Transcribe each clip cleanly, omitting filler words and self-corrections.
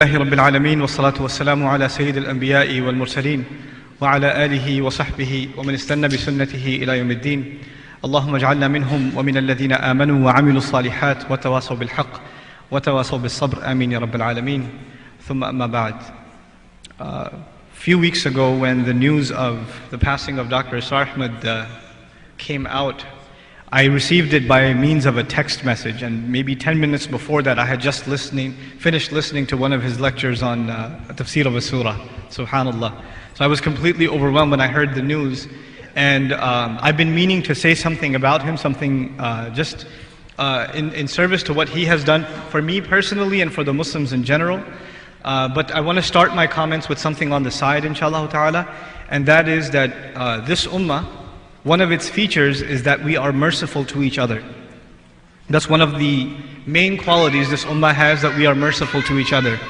رب العالمين والصلاة والسلام على سيد الأنبياء والمرسلين وعلى آله وصحبه ومن استنى بسنته إلى يوم الدين. اللهم اجعلنا منهم ومن الذين آمنوا وعملوا الصالحات وتواصوا بالحق وتواصوا بالصبر آمين يا رب العالمين. ثم أما بعد. Few weeks ago, when the news of the passing of Dr. Israr Ahmed came out, I received it by means of a text message, and maybe 10 minutes before that I had just finished listening to one of his lectures on tafsir of a surah, subhanallah. So I was completely overwhelmed when I heard the news, and I've been meaning to say something about him, something just in service to what he has done for me personally and for the Muslims in general. But I want to start my comments with something on the side, inshallah ta'ala, and that is that this ummah, one of its features is that we are merciful to each other. That's one of the main qualities this ummah has, that we are merciful to each other.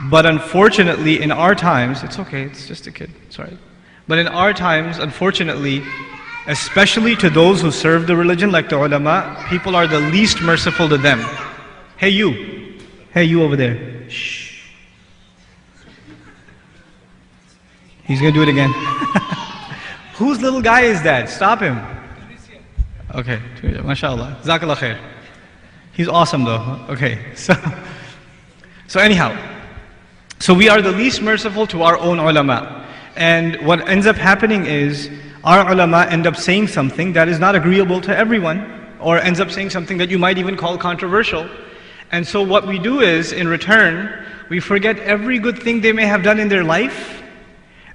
But unfortunately, in our times, it's okay, it's just a kid, sorry. But in our times, unfortunately, especially to those who serve the religion, like the ulama, people are the least merciful to them. Hey you over there. Shh. He's going to do it again. Whose little guy is that? Stop him. Okay, mashallah. Jazakallah khair. He's awesome though. Okay, so anyhow. So we are the least merciful to our own ulama. And what ends up happening is, our ulama end up saying something that is not agreeable to everyone, or ends up saying something that you might even call controversial. And so what we do is, in return, we forget every good thing they may have done in their life,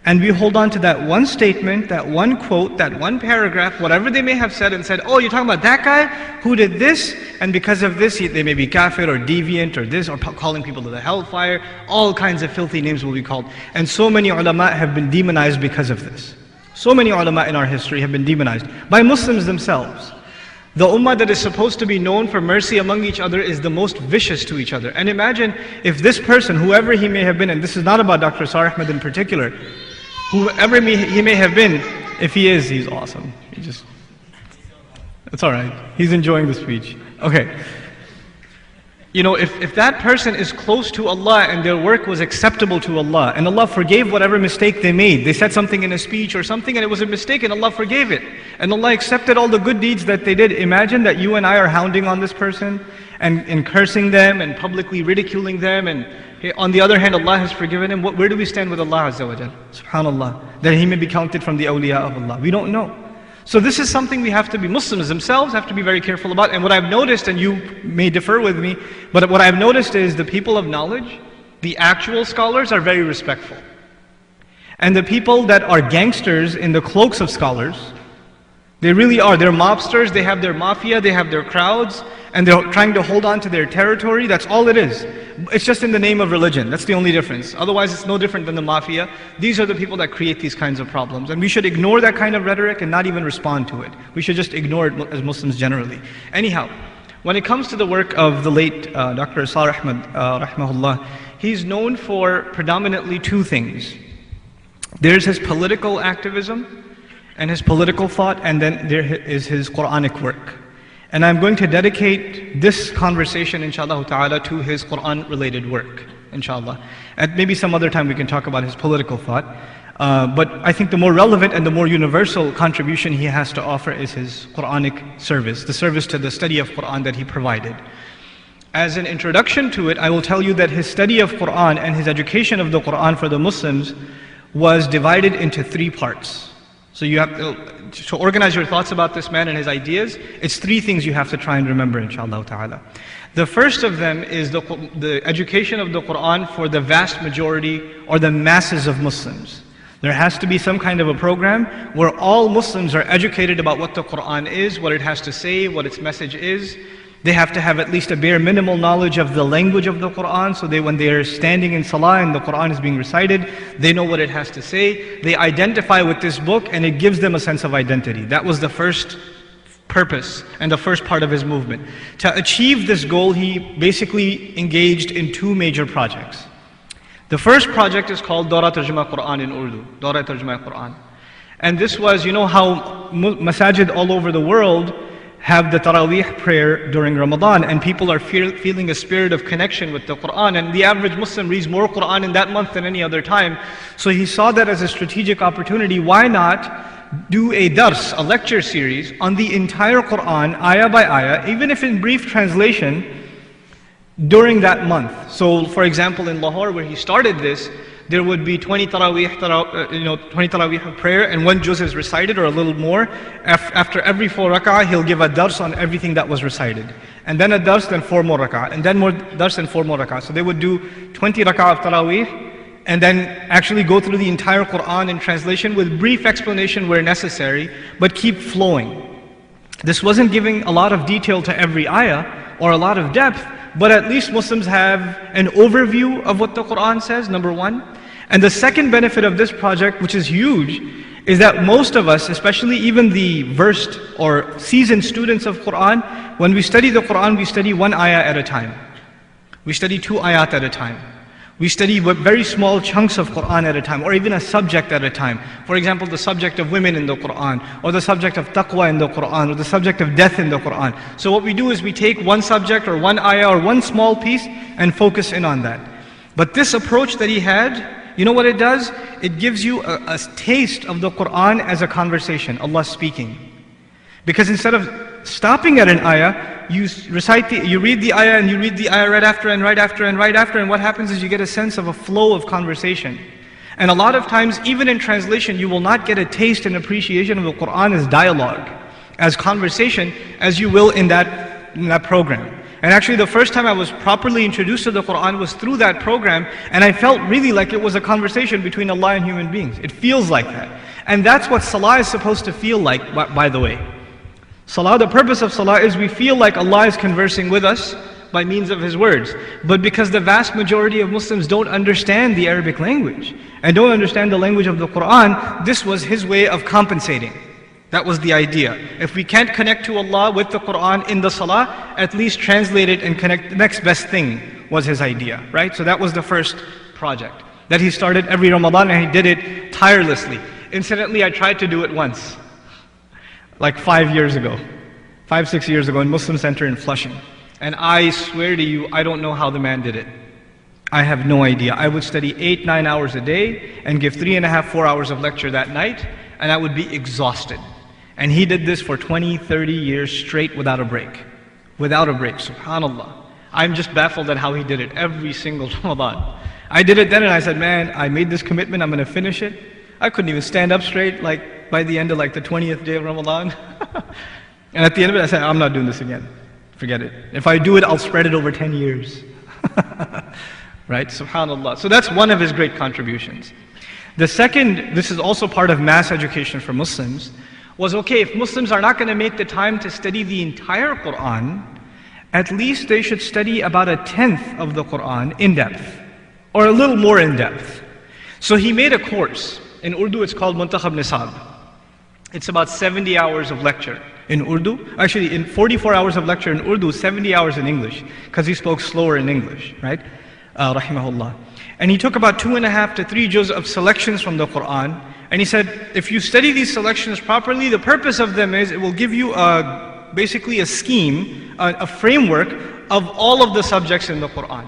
and we hold on to that one statement, that one quote, that one paragraph, whatever they may have said, and said, oh, you're talking about that guy who did this, and because of this they may be kafir or deviant or this, or calling people to the hellfire. All kinds of filthy names will be called. And so many ulama have been demonized because of this. So many ulama in our history have been demonized by Muslims themselves. The ummah that is supposed to be known for mercy among each other is the most vicious to each other. And imagine if this person, whoever he may have been, and this is not about Dr. Israr Ahmed in particular, whoever he may have been, if he is, he's awesome. It's alright. He's enjoying the speech. Okay. You know, if that person is close to Allah and their work was acceptable to Allah, and Allah forgave whatever mistake they made, they said something in a speech or something and it was a mistake and Allah forgave it, and Allah accepted all the good deeds that they did. Imagine that you and I are hounding on this person and cursing them and publicly ridiculing them, and on the other hand Allah has forgiven him. Where do we stand with Allah Azza wa Jal? Subhanallah. That he may be counted from the awliya of Allah. We don't know. So this is something we have to be, Muslims themselves have to be very careful about. And what I've noticed, and you may differ with me, but what I've noticed is the people of knowledge, the actual scholars, are very respectful. And the people that are gangsters in the cloaks of scholars, they really are. They're mobsters, they have their mafia, they have their crowds, and they're trying to hold on to their territory. That's all it is. It's just in the name of religion. That's the only difference. Otherwise, it's no different than the mafia. These are the people that create these kinds of problems. And we should ignore that kind of rhetoric and not even respond to it. We should just ignore it as Muslims generally. Anyhow, when it comes to the work of the late Dr. Israr Ahmed, rahmahullah, he's known for predominantly two things. There's his political activism and his political thought, and then there is his Quranic work. And I'm going to dedicate this conversation, inshallah ta'ala, to his Quran-related work, inshallah. At maybe some other time we can talk about his political thought. But I think the more relevant and the more universal contribution he has to offer is his Quranic service, the service to the study of Quran that he provided. As an introduction to it, I will tell you that his study of Quran and his education of the Quran for the Muslims was divided into three parts. So you have to organize your thoughts about this man and his ideas. It's three things you have to try and remember, inshallah ta'ala. The first of them is the education of the Quran for the vast majority or the masses of Muslims. There has to be some kind of a program where all Muslims are educated about what the Quran is, what it has to say, what its message is. They have to have at least a bare minimal knowledge of the language of the Quran, so when they are standing in salah and the Quran is being recited, they know what it has to say. They identify with this book and it gives them a sense of identity. That was the first purpose and the first part of his movement. To achieve this goal, he basically engaged in two major projects. The first project is called Dawra Tarjuma Quran in Urdu, Dawra Tarjuma Quran. And this was, you know how masajid all over the world have the Taraweeh prayer during Ramadan, and people are feeling a spirit of connection with the Quran, and the average Muslim reads more Quran in that month than any other time. So he saw that as a strategic opportunity. Why not do a dars, a lecture series on the entire Quran, ayah by ayah, even if in brief translation, during that month. So for example, in Lahore, where he started this, there would be 20 Taraweeh, 20 Taraweeh of prayer, and one juz is recited or a little more. After every 4 rak'ah, he'll give a dars on everything that was recited. And then a dars, then 4 more rak'ah, and then more dars and 4 more rak'ah. So they would do 20 rak'ah of Taraweeh, and then actually go through the entire Quran in translation with brief explanation where necessary, but keep flowing. This wasn't giving a lot of detail to every ayah or a lot of depth, but at least Muslims have an overview of what the Quran says, number one. And the second benefit of this project, which is huge, is that most of us, especially even the versed or seasoned students of Quran, when we study the Quran, we study 1 ayah at a time. We study 2 ayat at a time. We study very small chunks of Quran at a time, or even a subject at a time. For example, the subject of women in the Quran, or the subject of taqwa in the Quran, or the subject of death in the Quran. So what we do is we take one subject or 1 ayah or one small piece and focus in on that. But this approach that he had, you know what it does? It gives you a taste of the Quran as a conversation, Allah speaking. Because instead of stopping at an ayah, you read the ayah and you read the ayah right after and right after and right after, and what happens is you get a sense of a flow of conversation. And a lot of times, even in translation, you will not get a taste and appreciation of the Quran as dialogue, as conversation, as you will in that program. And actually the first time I was properly introduced to the Quran was through that program, and I felt really like it was a conversation between Allah and human beings. It feels like that. And that's what Salah is supposed to feel like, by the way. Salah, the purpose of Salah is we feel like Allah is conversing with us by means of His words. But because the vast majority of Muslims don't understand the Arabic language and don't understand the language of the Quran, this was His way of compensating. That was the idea. If we can't connect to Allah with the Quran in the Salah, at least translate it and connect. The next best thing was his idea, right? So that was the first project that he started every Ramadan, and he did it tirelessly. Incidentally, I tried to do it once, like 5 years ago, 5-6 years ago in Muslim Center in Flushing. And I swear to you, I don't know how the man did it. I have no idea. I would study 8-9 hours a day and give 3.5-4 hours of lecture that night, and I would be exhausted. And he did this for 20-30 years straight without a break. Without a break, subhanAllah. I'm just baffled at how he did it every single Ramadan. I did it then and I said, man, I made this commitment, I'm going to finish it. I couldn't even stand up straight like by the end of like the 20th day of Ramadan. And at the end of it I said, I'm not doing this again. Forget it. If I do it, I'll spread it over 10 years. Right? SubhanAllah. So that's one of his great contributions. The second, this is also part of mass education for Muslims, was okay, if Muslims are not going to make the time to study the entire Quran, at least they should study about 1/10 of the Quran in depth, or a little more in depth. So he made a course. In Urdu it's called Muntakhab Nisab. It's about 70 hours of lecture in Urdu. Actually, in 44 hours of lecture in Urdu, 70 hours in English, because he spoke slower in English, right? Rahimahullah. And he took about 2.5 to 3 juz of selections from the Quran. And he said, if you study these selections properly, the purpose of them is it will give you basically a scheme, a framework of all of the subjects in the Quran.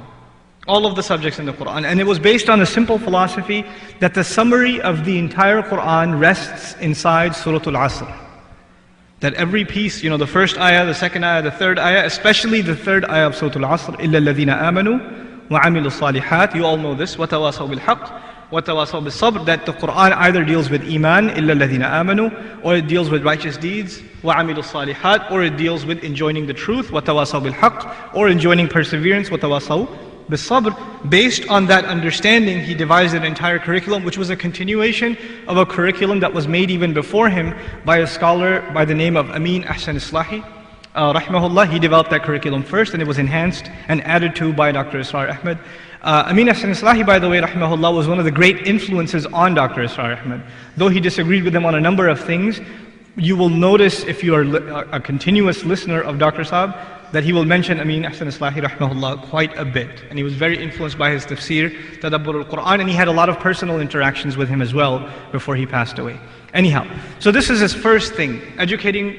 All of the subjects in the Quran. And it was based on a simple philosophy that the summary of the entire Quran rests inside Surah Al-Asr. That every piece, the first ayah, the second ayah, the third ayah, especially the third ayah of Surah Al-Asr, إِلَّا الَّذِينَ آمَنُوا وَعَمِلُوا الصَّالِحَاتِ. You all know this. وَتَوَاصَوْا بِالْحَقِّ وَتَوَاصَوْا بِالصَّبْرِ. That the Quran either deals with Iman, إِلَّا الَّذِينَ آمَنُوا, or it deals with righteous deeds, وَعَمِلُوا الصَّالِحَاتِ, or it deals with enjoining the truth, وَتَوَاصَوْا بِالْحَقِّ, or enjoining perseverance, وَتَوَاصَوْا بِالصَّبْرِ. Based on that understanding, he devised an entire curriculum, which was a continuation of a curriculum that was made even before him by a scholar by the name of Amin Ahsan Islahi. Rahimahullah, he developed that curriculum first, and it was enhanced and added to by Dr. Israr Ahmed. Amin Ahsan Islahi, by the way, rahimahullah, was one of the great influences on Dr. Israr Ahmed. Though he disagreed with him on a number of things, you will notice if you are a continuous listener of Dr. Saab, that he will mention Amin Ahsan Islahi rahimahullah quite a bit. And he was very influenced by his tafsir, Tadabbur al-Quran, and he had a lot of personal interactions with him as well before he passed away. Anyhow, so this is his first thing, educating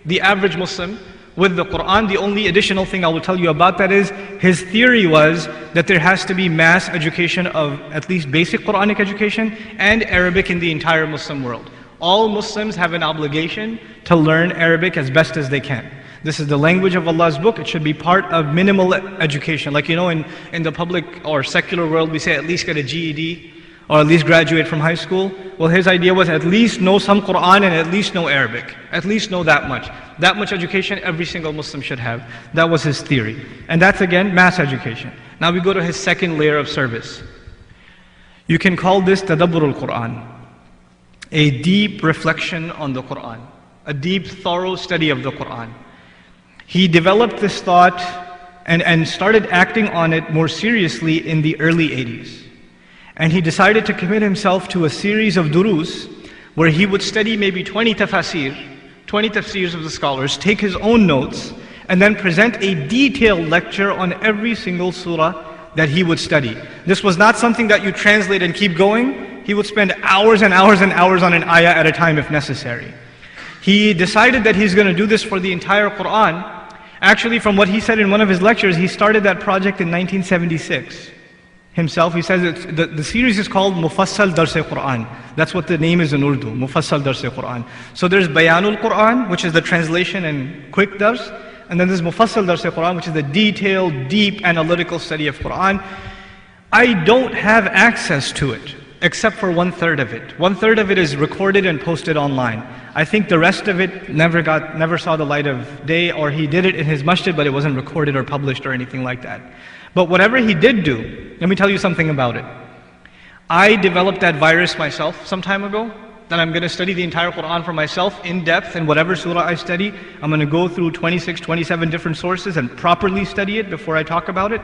the average Muslim, with the Quran. The only additional thing I will tell you about that is, his theory was that there has to be mass education of at least basic Quranic education and Arabic in the entire Muslim world. All Muslims have an obligation to learn Arabic as best as they can. This is the language of Allah's book. It should be part of minimal education. Like, in the public or secular world, we say at least get a GED or at least graduate from high school. Well, his idea was at least know some Quran and at least know Arabic. At least know that much. That much education every single Muslim should have. That was his theory. And that's again mass education. Now we go to his second layer of service. You can call this Tadabbur al-Quran, a deep reflection on the Quran, a deep, thorough study of the Quran. He developed this thought and started acting on it more seriously in the early 80s. And he decided to commit himself to a series of durus where he would study maybe 20 tafsirs of the scholars, take his own notes, and then present a detailed lecture on every single surah that he would study. This was not something that you translate and keep going. He would spend hours and hours and hours on an ayah at a time if necessary. He decided that he's going to do this for the entire Quran. Actually, from what he said in one of his lectures, he started that project in 1976. Himself, he says the series is called Mufassal Dars-e-Quran. That's what the name is in Urdu, Mufassal Dars-e-Quran. So there's Bayanul Quran, which is the translation and quick dars, and then there's Mufassal Dars-e-Quran, which is the detailed, deep, analytical study of Quran. I don't have access to it, except for 1/3 of it. 1/3 of it is recorded and posted online. I think the rest of it never saw the light of day, or he did it in his masjid, but it wasn't recorded or published or anything like that. But whatever he did do, let me tell you something about it. I developed that virus myself some time ago, that I'm going to study the entire Quran for myself in depth, and whatever surah I study, I'm going to go through 26, 27 different sources and properly study it before I talk about it.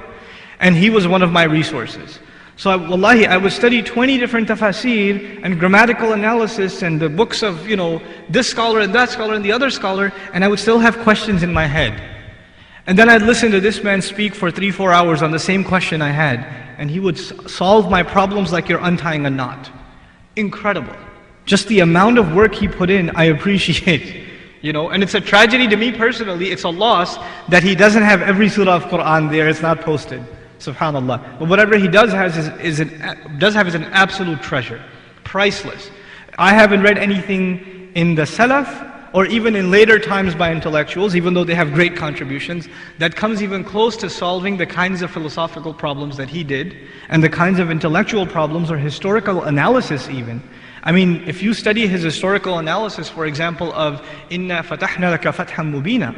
And he was one of my resources. So wallahi, I would study 20 different tafasir and grammatical analysis and the books of, this scholar and that scholar and the other scholar, and I would still have questions in my head. And then I'd listen to this man speak for 3-4 hours on the same question I had, and he would solve my problems like you're untying a knot. Incredible. Just the amount of work he put in, I appreciate. And it's a tragedy to me personally, it's a loss that he doesn't have every surah of Quran there, it's not posted. Subhanallah. But whatever he does have is an absolute treasure. Priceless. I haven't read anything in the Salaf, or even in later times by intellectuals, even though they have great contributions, that comes even close to solving the kinds of philosophical problems that he did, and the kinds of intellectual problems or historical analysis even. I mean, if you study his historical analysis, for example, of Inna fatahna laka fathan mubina,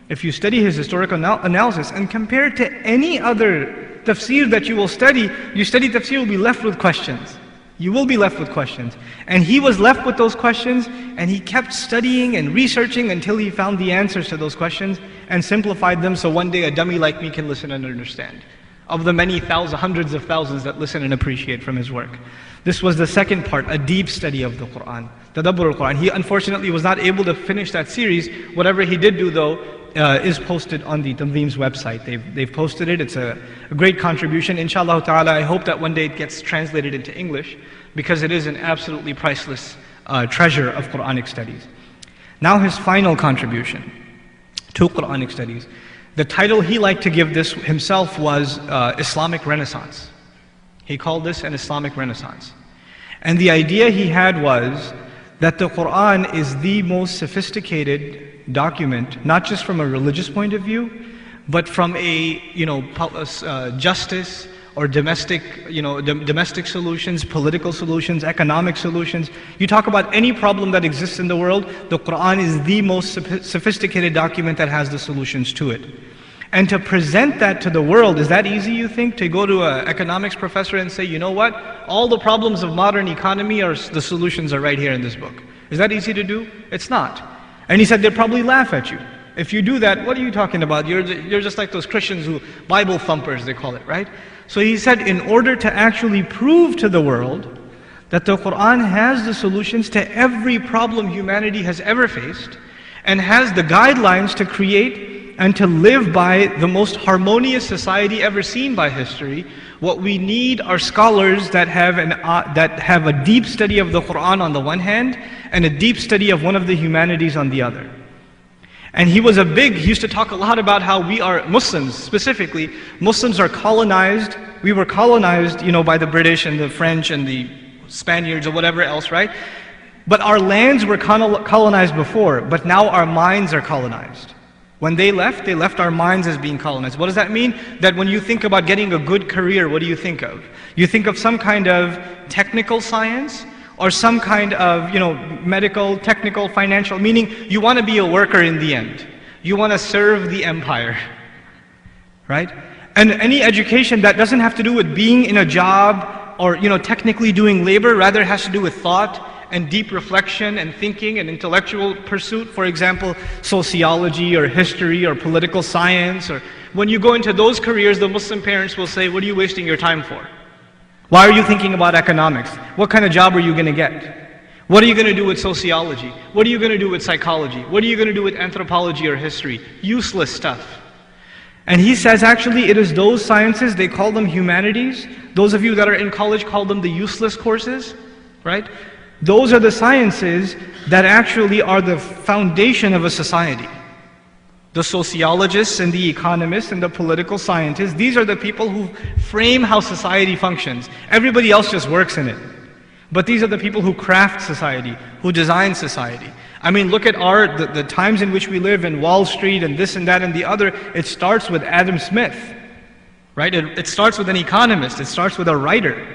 if you study his historical analysis and compare it to any other tafsir that you will study, you study tafsir, you'll be left with questions. You will be left with questions. And he was left with those questions, and he kept studying and researching until he found the answers to those questions and simplified them so one day a dummy like me can listen and understand. Of the many hundreds of thousands that listen and appreciate from his work. This was the second part, a deep study of the Quran, Tadabbur al-Quran. He unfortunately was not able to finish that series. Whatever he did do though, is posted on the Tanveem's website. They've posted it. It's a great contribution. Inshallah ta'ala, I hope that one day it gets translated into English, because it is an absolutely priceless treasure of Quranic studies. Now his final contribution to Quranic studies. The title he liked to give this himself was Islamic Renaissance. He called this an Islamic Renaissance. And the idea he had was that the Quran is the most sophisticated document, not just from a religious point of view, but from a justice or domestic solutions, political solutions, economic solutions. You talk about any problem that exists in the world, the Quran is the most sophisticated document that has the solutions to it. And to present that to the world, is that easy, you think? To go to an economics professor and say, you know what? All the problems of modern economy, the solutions are right here in this book. Is that easy to do? It's not. And he said, they'd probably laugh at you. If you do that, what are you talking about? You're just like those Christians who, Bible thumpers, they call it, right? So he said, in order to actually prove to the world that the Quran has the solutions to every problem humanity has ever faced, and has the guidelines to create and to live by the most harmonious society ever seen by history, what we need are scholars that have a deep study of the Quran on the one hand, and a deep study of one of the humanities on the other. And he used to talk a lot about how we are, Muslims specifically, Muslims are colonized. We were colonized, by the British and the French and the Spaniards or whatever else, right? But our lands were colonized before, but now our minds are colonized. When they left our minds as being colonized. What does that mean? That when you think about getting a good career, what do you think of? You think of some kind of technical science or some kind of, medical, technical, financial, meaning you want to be a worker in the end. You want to serve the empire, right? And any education that doesn't have to do with being in a job or, technically doing labor, rather has to do with thought and deep reflection and thinking and intellectual pursuit. For example, sociology or history or political science. Or when you go into those careers, the Muslim parents will say, what are you wasting your time for? Why are you thinking about economics? What kind of job are you going to get? What are you going to do with sociology? What are you going to do with psychology? What are you going to do with anthropology or history? Useless stuff. And he says actually it is those sciences, they call them humanities. Those of you that are in college call them the useless courses, right? Those are the sciences that actually are the foundation of a society. The sociologists and the economists and the political scientists, these are the people who frame how society functions. Everybody else just works in it. But these are the people who craft society, who design society. I mean, look at the times in which we live in Wall Street and this and that and the other. It starts with Adam Smith, right? It starts with an economist. It starts with a writer.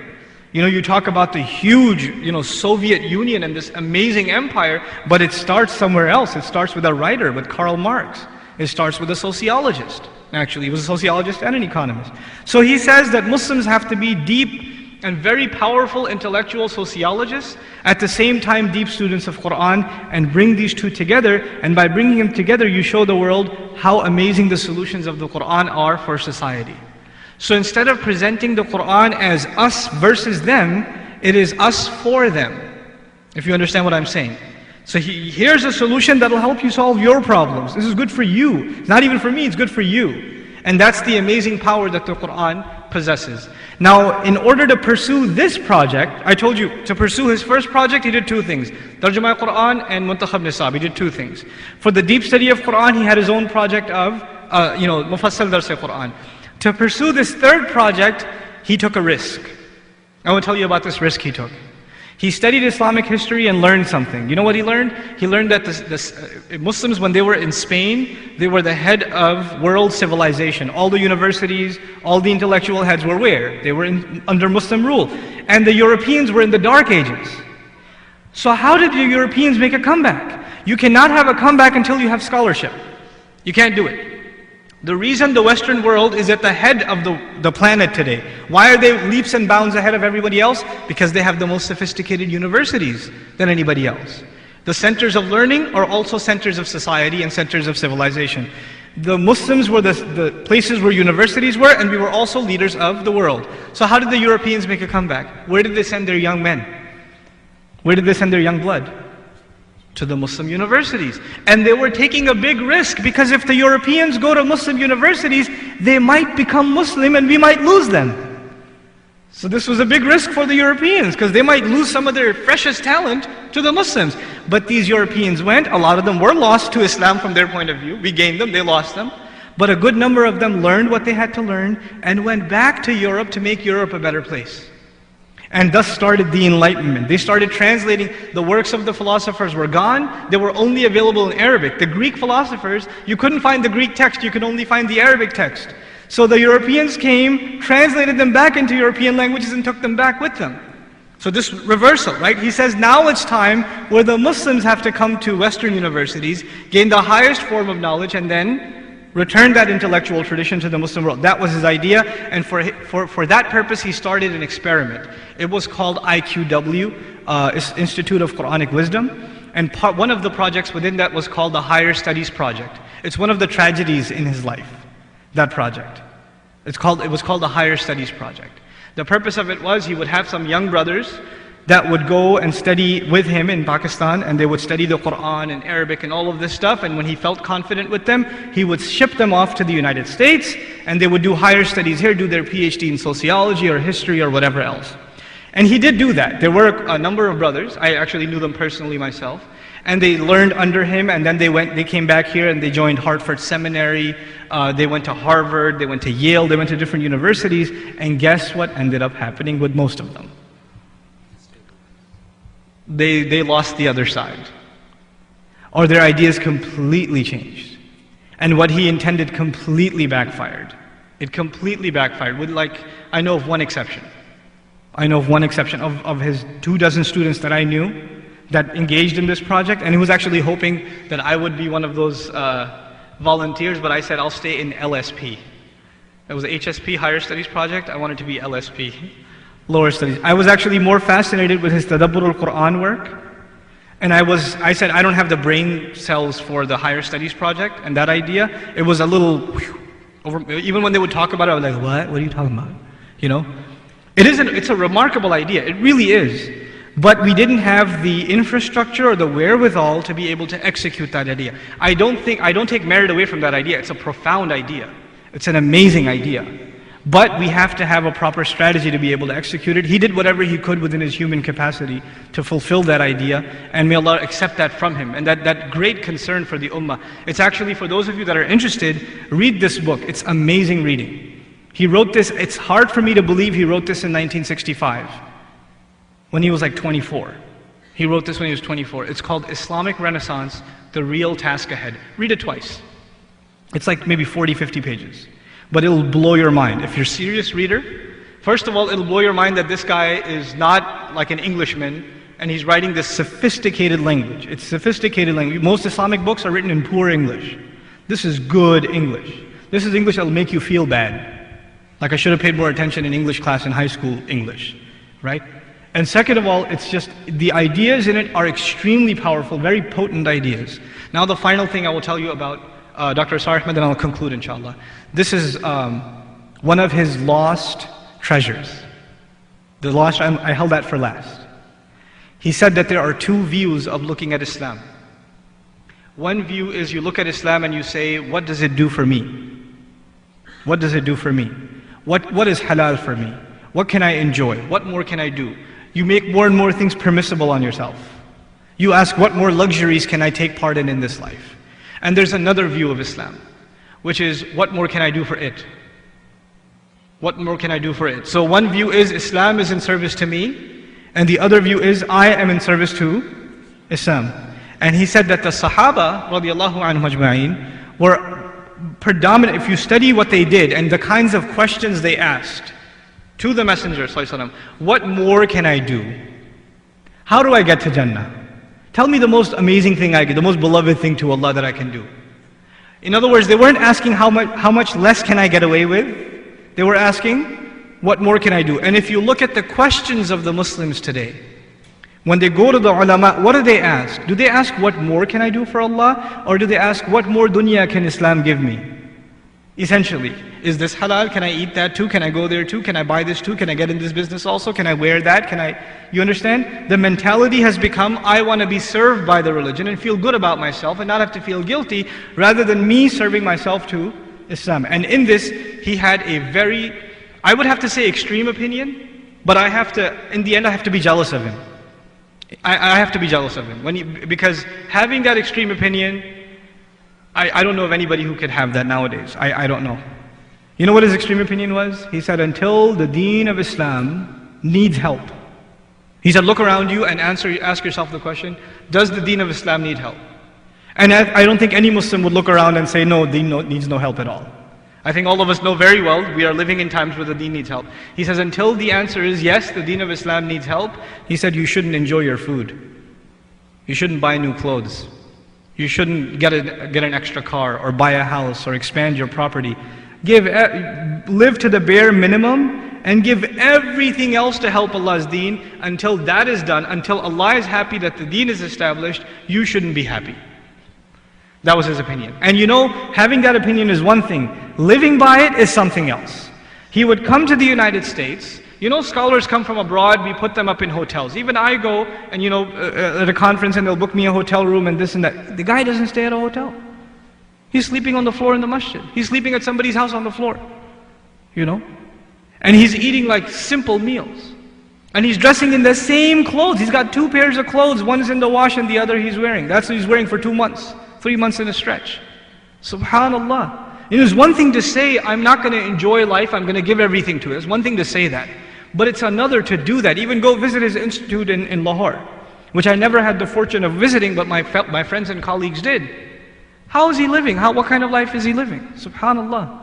You talk about the huge, Soviet Union and this amazing empire, but it starts somewhere else. It starts with a writer, with Karl Marx. It starts with a sociologist. Actually, he was a sociologist and an economist. So he says that Muslims have to be deep and very powerful intellectual sociologists, at the same time deep students of Quran, and bring these two together. And by bringing them together, you show the world how amazing the solutions of the Quran are for society. So instead of presenting the Quran as us versus them, it is us for them. If you understand what I'm saying. So here's a solution that will help you solve your problems. This is good for you. It's not even for me, it's good for you. And that's the amazing power that the Quran possesses. Now, in order to pursue this project, I told you, to pursue his first project, he did two things. Tarjuma Quran and Muntakhab Nisab, he did two things. For the deep study of Quran, he had his own project of, Mufassal Dars Quran. To pursue this third project, he took a risk. I will tell you about this risk he took. He studied Islamic history and learned something. You know what he learned? He learned that Muslims, when they were in Spain, they were the head of world civilization. All the universities, all the intellectual heads were where? They were under Muslim rule. And the Europeans were in the Dark Ages. So how did the Europeans make a comeback? You cannot have a comeback until you have scholarship. You can't do it. The reason the Western world is at the head of the planet today. Why are they leaps and bounds ahead of everybody else? Because they have the most sophisticated universities than anybody else. The centers of learning are also centers of society and centers of civilization. The Muslims were the places where universities were, and we were also leaders of the world. So how did the Europeans make a comeback? Where did they send their young men? Where did they send their young blood? To the Muslim universities. And they were taking a big risk, because if the Europeans go to Muslim universities, they might become Muslim and we might lose them. So this was a big risk for the Europeans, because they might lose some of their freshest talent to the Muslims. But these Europeans went, a lot of them were lost to Islam from their point of view. We gained them, they lost them. But a good number of them learned what they had to learn and went back to Europe to make Europe a better place. And thus started the Enlightenment. They started translating, the works of the philosophers were gone, they were only available in Arabic. The Greek philosophers, you couldn't find the Greek text, you could only find the Arabic text. So the Europeans came, translated them back into European languages and took them back with them. So this reversal, right? He says now it's time where the Muslims have to come to Western universities, gain the highest form of knowledge, and then return that intellectual tradition to the Muslim world. That was his idea, and for that purpose he started an experiment. It was called IQW, Institute of Quranic Wisdom, and one of the projects within that was called the Higher Studies Project. It's one of the tragedies in his life, that project. It was called the Higher Studies Project. The purpose of it was he would have some young brothers that would go and study with him in Pakistan, and they would study the Quran and Arabic and all of this stuff, and when he felt confident with them, he would ship them off to the United States, and they would do higher studies here, do their PhD in sociology or history or whatever else. And he did do that. There were a number of brothers, I actually knew them personally myself, And they learned under him, and then they came back here and they joined Hartford Seminary, they went to Harvard, they went to Yale, they went to different universities, and guess what ended up happening with most of them? They lost the other side. Or their ideas completely changed. And what he intended completely backfired. It completely backfired, with I know of one exception. I know of one exception of his 24 students that I knew that engaged in this project, and he was actually hoping that I would be one of those volunteers, but I said I'll stay in LSP. It was the HSP, Higher Studies Project. I wanted to be LSP, Lower Studies. I was actually more fascinated with his Tadabbur al-Quran work, and I said I don't have the brain cells for the Higher Studies Project, and that idea, it was a little, even when they would talk about it, I was like, what are you talking about? You know? It's a remarkable idea, it really is. But we didn't have the infrastructure or the wherewithal to be able to execute that idea. I don't take merit away from that idea. It's a profound idea. It's an amazing idea. But we have to have a proper strategy to be able to execute it. He did whatever he could within his human capacity to fulfill that idea, and may Allah accept that from him. And that great concern for the ummah. It's actually, for those of you that are interested, read this book. It's amazing reading. He wrote this, it's hard for me to believe he wrote this in 1965. When he was 24. He wrote this when he was 24. It's called Islamic Renaissance, The Real Task Ahead. Read it twice. It's maybe 40, 50 pages. But it'll blow your mind. If you're a serious reader, first of all, it'll blow your mind that this guy is not like an Englishman, and he's writing this sophisticated language. It's sophisticated language. Most Islamic books are written in poor English. This is good English. This is English that'll make you feel bad. Like I should have paid more attention in English class in high school English, right? And second of all, it's just, the ideas in it are extremely powerful, very potent ideas. Now the final thing I will tell you about Dr. Israr Ahmed, and I'll conclude inshallah. This is one of his lost treasures. I held that for last. He said that there are two views of looking at Islam. One view is you look at Islam and you say, what does it do for me? What does it do for me? What is halal for me? What can I enjoy? What more can I do? You make more and more things permissible on yourself. You ask, what more luxuries can I take part in this life? And there's another view of Islam, which is, what more can I do for it? What more can I do for it? So one view is, Islam is in service to me, and the other view is, I am in service to Islam. And he said that the Sahaba, radiallahu anhum ajma'in, were predominant. If you study what they did and the kinds of questions they asked to the Messenger sallallahu alaihi wasallam, what more can I do? How do I get to Jannah? Tell me the most amazing thing I get, the most beloved thing to Allah that I can do. In other words, they weren't asking how much less can I get away with? They were asking, what more can I do? And if you look at the questions of the Muslims today, when they go to the ulama, what do they ask? Do they ask, what more can I do for Allah? Or do they ask, what more dunya can Islam give me? Essentially, is this halal? Can I eat that too? Can I go there too? Can I buy this too? Can I get in this business also? Can I wear that? You understand? The mentality has become, I want to be served by the religion and feel good about myself and not have to feel guilty, rather than me serving myself to Islam. And in this, he had a very, I would have to say extreme opinion, but in the end I have to be jealous of him. I have to be jealous of him. Because having that extreme opinion, I don't know of anybody who could have that nowadays. I don't know. You know what his extreme opinion was? He said, until the deen of Islam needs help. He said, look around you and ask yourself the question, does the deen of Islam need help? And I don't think any Muslim would look around and say, no, deen needs no help at all. I think all of us know very well, we are living in times where the deen needs help. He says, until the answer is yes, the deen of Islam needs help, he said, you shouldn't enjoy your food. You shouldn't buy new clothes. You shouldn't get an extra car or buy a house or expand your property. Live to the bare minimum and give everything else to help Allah's deen. Until that is done, until Allah is happy that the deen is established, you shouldn't be happy. That was his opinion. And having that opinion is one thing. Living by it is something else. He would come to the United States. Scholars come from abroad, we put them up in hotels. Even I go and at a conference and they'll book me a hotel room and this and that. The guy doesn't stay at a hotel. He's sleeping on the floor in the masjid. He's sleeping at somebody's house on the floor. And he's eating like simple meals. And he's dressing in the same clothes. He's got 2 pairs of clothes. One is in the wash and the other he's wearing. That's what he's wearing for 2 months, 3 months in a stretch. Subhanallah. It is one thing to say, I'm not going to enjoy life, I'm going to give everything to it. It's one thing to say that. But it's another to do that. Even go visit his institute in Lahore, which I never had the fortune of visiting, but my friends and colleagues did. How is he living? What kind of life is he living? Subhanallah.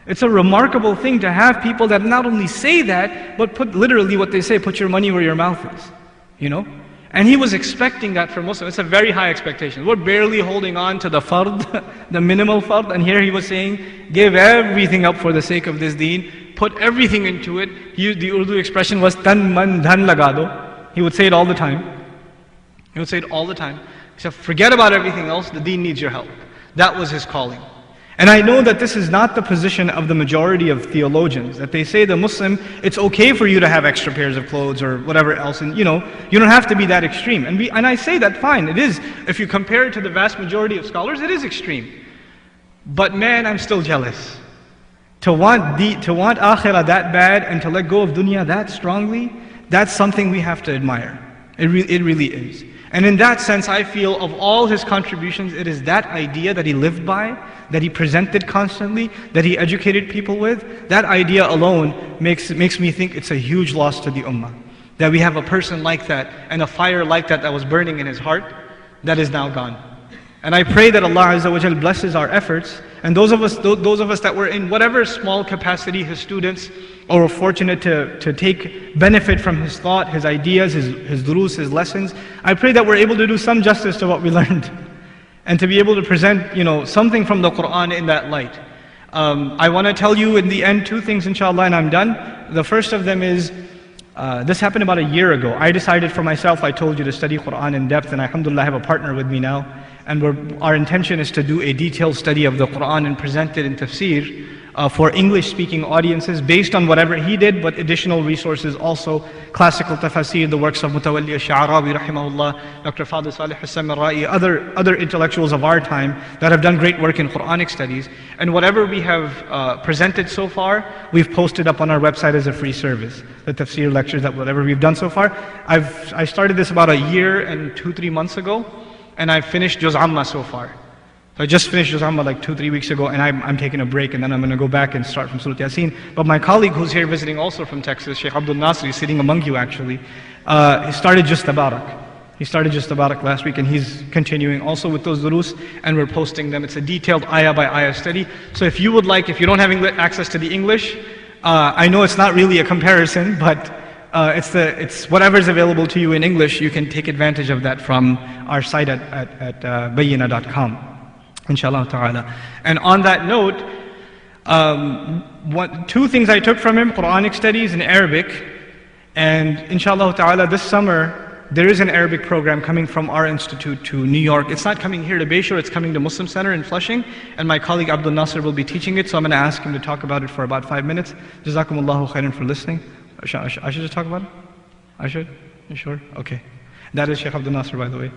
It's a remarkable thing to have people that not only say that, but put literally what they say, put your money where your mouth is. You know? And he was expecting that from Muslims. It's a very high expectation. We're barely holding on to the fard, the minimal fard, and here he was saying, give everything up for the sake of this deen, put everything into it. The Urdu expression was, tan man dhan laga do. He would say it all the time. He would say it all the time. He said, forget about everything else, the deen needs your help. That was his calling. And I know that this is not the position of the majority of theologians, that they say the Muslim, it's okay for you to have extra pairs of clothes or whatever else, and you don't have to be that extreme. And I say that fine, it is, if you compare it to the vast majority of scholars, it is extreme. But man, I'm still jealous. To want akhirah that bad and to let go of dunya that strongly, that's something we have to admire. It really is. And in that sense, I feel of all his contributions, it is that idea that he lived by, that he presented constantly, that he educated people with. That idea alone makes me think it's a huge loss to the ummah. That we have a person like that and a fire like that was burning in his heart, that is now gone. And I pray that Allah Azza wa Jal blesses our efforts, and those of us that were in whatever small capacity, his students, or were fortunate to take benefit from his thought, his ideas, his durus, his lessons, I pray that we're able to do some justice to what we learned, and to be able to present something from the Quran in that light. I want to tell you in the end 2 things, inshallah, and I'm done. The first of them is, this happened about a year ago. I decided for myself, I told you, to study Quran in depth, and alhamdulillah I have a partner with me now. And our intention is to do a detailed study of the Quran and present it in tafsir for English-speaking audiences based on whatever he did, but additional resources also, classical tafsir, the works of Mutawalli al-Sha'arawi rahimahullah, Dr. Fadil Salih al-Samarra'i, other intellectuals of our time that have done great work in Quranic studies. And whatever we have presented so far, we've posted up on our website as a free service. The tafsir lectures, that whatever we've done so far. I started this about a year and 2-3 months ago. And I've finished Juz Amma so far. So I just finished Juz Amma like 2-3 weeks ago, and I'm taking a break, and then I'm going to go back and start from Surah Yasin. But my colleague who's here visiting also from Texas, Sheikh Abdul Nasri, sitting among you actually, he started Just Tabarak. He started Just Tabarak last week, and he's continuing also with those durus, and we're posting them. It's a detailed ayah by ayah study. So if you would like, if you don't have access to the English, I know it's not really a comparison, but it's whatever's available to you in English. You can take advantage of that from our site at bayyina.com, inshallah ta'ala. And on that note, 2 things I took from him: Quranic studies and Arabic. And inshallah ta'ala, this summer there is an Arabic program coming from our institute to New York. It's not coming here to Bayshore, it's coming to Muslim Center in Flushing, and my colleague Abdul Nasser will be teaching it, so I'm going to ask him to talk about it for about 5 minutes. Jazakumullahu khairan for listening. I should just talk about it? I should? You sure? Okay. That is Sheikh Abdul Nasser, by the way.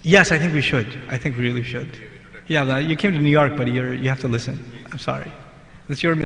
Yes, I think we should. I think we really should. Yeah, you came to New York, but you have to listen. I'm sorry. That's your